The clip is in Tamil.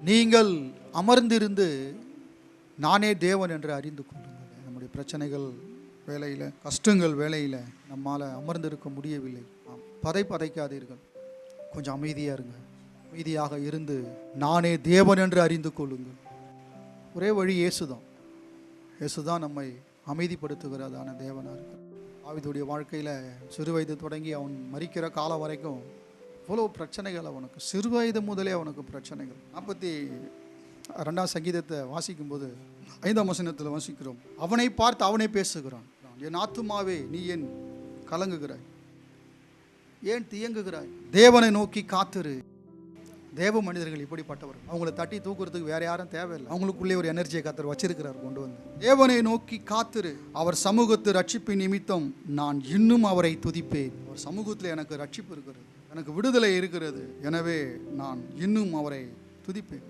நீங்கள் அமர்ந்திருந்து நானே தேவன் என்று அறிந்து கொள்ளுங்கள். நம்முடைய பிரச்சனைகள் வேலையில், கஷ்டங்கள் வேலையில் நம்மால் அமர்ந்திருக்க முடியவில்லை. பதைக்காதீர்கள், கொஞ்சம் அமைதியாக இருங்க. அமைதியாக இருந்து நானே தேவன் என்று அறிந்து கொள்ளுங்கள். ஒரே வழி இயேசுதான். இயேசுதான் நம்மை அமைதிப்படுத்துகிறதான தேவனாக இருக்கிறார். தாவீதுடைய வாழ்க்கையில் சிறு வயது தொடங்கி அவன் மரிக்கிற காலம் வரைக்கும் இவ்வளோ பிரச்சனைகள் அவனுக்கு. சிறு வயது முதலே அவனுக்கு பிரச்சனைகள். 42ஆம் சங்கீதத்தை வாசிக்கும்போது 5ஆம் வசனத்தில் வாசிக்கிறோம், அவனை பார்த்து அவனே பேசுகிறான். என் ஆத்துமாவே நீ ஏன் கலங்குகிறாய், ஏன் தியங்குகிறாய், தேவனை நோக்கி காத்திரு. தேவ மனிதர்கள் இப்படிப்பட்டவர்கள். அவங்கள தட்டி தூக்குறதுக்கு வேற யாரும் தேவையில்லை. அவங்களுக்குள்ளே ஒரு எனர்ஜியை கர்த்தர் வச்சிருக்கிறார் கொண்டு வந்து. தேவனை நோக்கி காத்திரு, அவர் சமூகத்து ரட்சிப்பின் நிமித்தம் நான் இன்னும் அவரை துதிப்பேன். அவர் சமூகத்தில் எனக்கு ரட்சிப்பு இருக்கிறது, எனக்கு விடுதலை இருக்கிறது, எனவே நான் இன்னும் அவரை துதிப்பேன்.